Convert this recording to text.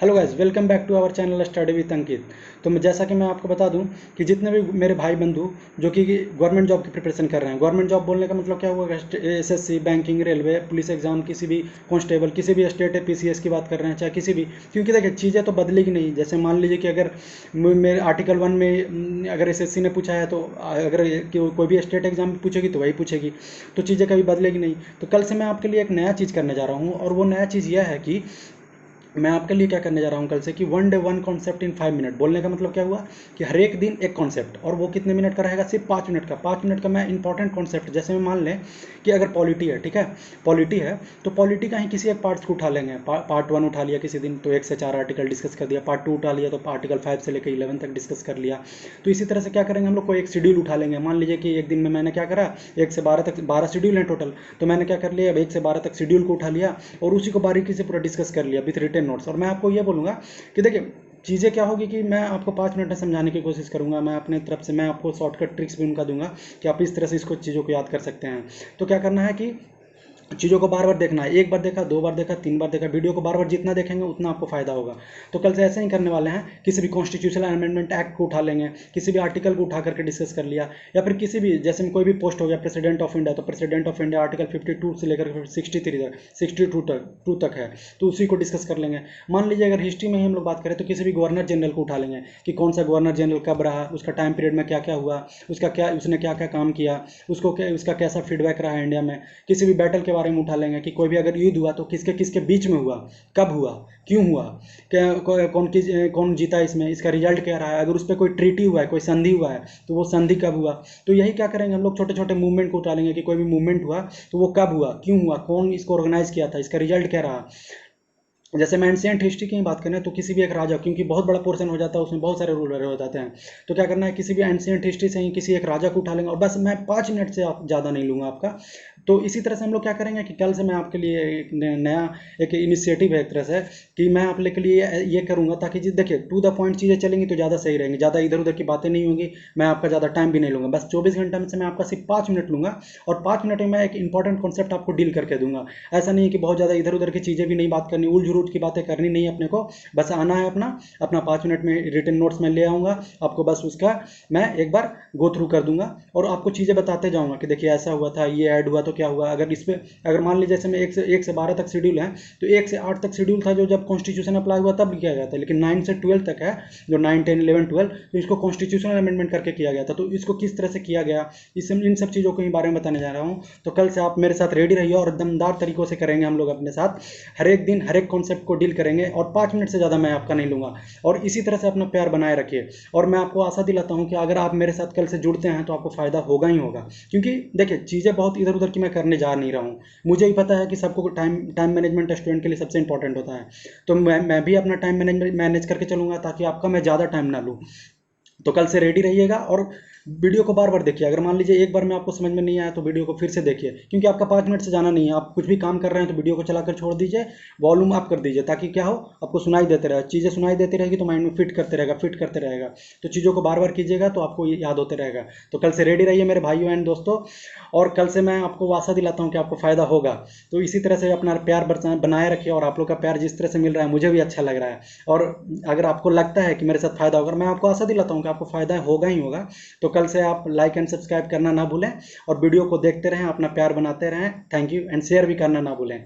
Hello guys, welcome back to our channel study with Ankit. तो जैसा कि मैं आपको बता दूं कि जितने भी मेरे भाई बंधु जो कि गवर्नमेंट जॉब की प्रिपरेशन कर रहे हैं, गवर्नमेंट जॉब बोलने का मतलब क्या हुआ, SSC, banking, railway, police exam, किसी भी कांस्टेबल, किसी भी स्टेट पीसीएस की बात कर रहे हैं, चाहे किसी भी, क्योंकि देखिए चीज़ें तो बदलेगी नहीं। जैसे मान लीजिए कि अगर मेरे आर्टिकल 1 में अगर एसएससी ने पूछा है तो अगर कोई भी स्टेट एग्जाम पूछेगी तो वही पूछेगी, तो चीज़ें कभी बदलेगी नहीं। तो कल से मैं आपके लिए एक नया चीज़ करने जा रहा हूँ, और वो नया चीज़ यह है कि मैं आपके लिए क्या करने जा रहा हूँ कल से कि 1 डे 1 कॉन्सेप्ट इन 5 मिनट। बोलने का मतलब क्या हुआ कि हर एक दिन एक कॉन्सेप्ट, और वो कितने मिनट का रहेगा, सिर्फ 5 मिनट का। 5 मिनट का मैं इंपॉर्टेंट कॉन्सेप्ट, जैसे मैं मान लें कि अगर पॉलिटी है, ठीक है, पॉलिटी है तो पॉलिटी का ही किसी एक पार्ट्स को उठा लेंगे। पार्ट 1 उठा लिया किसी दिन तो 1 से 4 आर्टिकल डिस्कस कर दिया, पार्ट 2 उठा लिया तो आर्टिकल 5 से लेकर 11 तक डिस्कस कर लिया। तो इसी तरह से क्या करेंगे हम लोग, को एक शेड्यूल उठा लेंगे। मान लीजिए कि एक दिन में मैंने क्या करा, 1 से 12 तक 12 शेड्यूल हैं टोटल, तो मैंने क्या कर लिया, अब 1 से 12 तक शेड्यूल को उठा लिया और उसी को बारीकी से पूरा डिस्कस कर लिया विथ रिटन नोट्स। और मैं आपको ये बोलूँगा कि देखिए चीज़ें क्या होगी कि मैं आपको 5 मिनट में समझाने की कोशिश करूंगा। मैं अपने तरफ से मैं आपको शॉर्टकट ट्रिक्स भी उनका दूंगा कि आप इस तरह से इसको चीज़ों को याद कर सकते हैं। तो क्या करना है कि चीज़ों को बार बार देखना है। एक बार देखा, 2 बार देखा, 3 बार देखा, वीडियो को बार बार जितना देखेंगे उतना आपको फायदा होगा। तो कल से ऐसे ही करने वाले हैं, किसी भी कॉन्स्टिट्यूशनल अमेंडमेंट एक्ट को उठा लेंगे, किसी भी आर्टिकल को उठा करके डिस्कस कर लिया, या फिर किसी भी, जैसे में कोई भी पोस्ट हो गया प्रेसिडेंट ऑफ इंडिया, तो प्रेसिडेंट ऑफ इंडिया आर्टिकल 52 से लेकर 63 तक, 62 तक है, तो उसी को डिस्कस कर लेंगे। मान लीजिए अगर हिस्ट्री में ही हम लोग बात करें तो किसी भी गवर्नर जनरल को उठा लेंगे कि कौन सा गवर्नर जनरल कब रहा, उसका टाइम पीरियड में क्या क्या हुआ, उसका क्या, उसने क्या क्या काम किया, उसको क्या, उसका कैसा फीडबैक रहा इंडिया में। किसी भी बैटल के बारे में उठा लेंगे कि कोई भी अगर युद्ध हुआ तो किसके किसके बीच में हुआ, कब हुआ, क्यों हुआ, क्या कौन जीता, इसमें इसका रिजल्ट क्या रहा है। अगर उस पर कोई ट्रीटी हुआ है, कोई संधि हुआ है तो वो संधि कब हुआ। तो यही क्या करेंगे हम लोग, छोटे छोटे मूवमेंट को उठा लेंगे कि कोई भी मूवमेंट हुआ तो वो कब हुआ, क्यों हुआ, कौन इसको ऑर्गेनाइज किया था, इसका रिजल्ट क्या रहा। जैसे मैं एंशियंट हिस्ट्री की बात करें तो किसी भी एक राजा, क्योंकि बहुत बड़ा पोर्शन हो जाता है उसमें, बहुत सारे रूलर हो जाते हैं, तो क्या करना है, किसी भी एंशियंट हिस्ट्री से ही किसी एक राजा को उठा लेंगे। और बस मैं 5 मिनट से आप ज़्यादा नहीं लूँगा आपका। तो इसी तरह से हम लोग क्या करेंगे कि कल से मैं आपके लिए एक नया एक इनिशिएटिव है एक तरह से, कि मैं आप लोग के लिए ये करूँगा ताकि देखिए टू द पॉइंट चीज़ें चलेंगी तो ज़्यादा सही रहेंगी, ज़्यादा इधर उधर की बातें नहीं होंगी, मैं आपका ज़्यादा टाइम भी नहीं लूँगा। बस 24 घंटे में से मैं आपका सिर्फ 5 मिनट लूँगा, और 5 मिनट में मैं एक इंपॉर्टेंट कॉन्सेप्ट आपको डील करके दूंगा। ऐसा नहीं है कि बहुत ज़्यादा इधर उधर की चीज़ें भी नहीं बात करनी, उल जुलूट की बातें करनी नहीं अपने को। बस आना है अपना अपना 5 मिनट में रिटन नोट्स में ले आऊँगा आपको, बस उसका मैं एक बार गो थ्रू कर दूंगा और आपको चीज़ें बताते जाऊँगा कि देखिए ऐसा हुआ था, ये ऐड हुआ तो क्या हुआ। अगर इस पर अगर मान लीजिए जैसे मैं 1 से 12 तक शेड्यूल है, तो 1 से 8 तक शेड्यूल था जो जब कॉन्स्टिट्यूशन अप्लाई हुआ तब किया गया था, लेकिन 9 से 12 तक है, जो 9, 10, 11, 12, तो इसको कॉन्स्टिट्यूशनल अमेंडमेंट करके किया गया था। तो इसको किस तरह से किया गया, इन सब चीज़ों के बारे में बताने जा रहा हूँ। तो कल से आप मेरे साथ रेडी रहिए और दमदार तरीकों से करेंगे हम लोग अपने साथ, हर एक दिन हर एक कॉन्सेप्ट को डील करेंगे, और 5 मिनट से ज़्यादा मैं आपका नहीं लूँगा। और इसी तरह से अपना प्यार बनाए रखिए, और मैं आपको आशा दिलाता हूँ कि अगर आप मेरे साथ कल से जुड़ते हैं तो आपको फ़ायदा होगा ही होगा। क्योंकि देखिए चीज़ें बहुत इधर उधर की मैं करने जा नहीं रहा हूँ। मुझे ही पता है कि सबको टाइम टाइम मैनेजमेंट स्टूडेंट के लिए सबसे इंपॉर्टेंट होता है। तो मैं भी अपना टाइम मैनेज करके चलूँगा ताकि आपका मैं ज़्यादा टाइम ना लूँ। तो कल से रेडी रहिएगा, और वीडियो को बार बार देखिए। अगर मान लीजिए एक बार में आपको समझ में नहीं आया तो वीडियो को फिर से देखिए, क्योंकि आपका 5 मिनट से जाना नहीं है। आप कुछ भी काम कर रहे हैं तो वीडियो को चलाकर छोड़ दीजिए, वॉल्यूम अप कर दीजिए, ताकि क्या हो, आपको सुनाई देते रहे, चीज़ें सुनाई देती रहेगी तो माइंड में फिट करते रहेगा, फिट करते रहेगा। तो चीज़ों को बार बार कीजिएगा तो आपको ये याद होते रहेगा। तो कल से रेडी रहिए मेरे भाइयों एंड दोस्तों, और कल से मैं आपको आशा दिलाता हूँ कि आपको फ़ायदा होगा। तो इसी तरह से अपना प्यार बनाए रखिए, और आप लोग का प्यार जिस तरह से मिल रहा है मुझे भी अच्छा लग रहा है। और अगर आपको लगता है कि मेरे साथ फ़ायदा होगा, मैं आपको आशा दिलाता हूँ कि आपको फ़ायदा होगा ही होगा। तो कल से आप लाइक एंड सब्सक्राइब करना ना भूलें, और वीडियो को देखते रहें, अपना प्यार बनाते रहें। थैंक यू, एंड शेयर भी करना ना भूलें।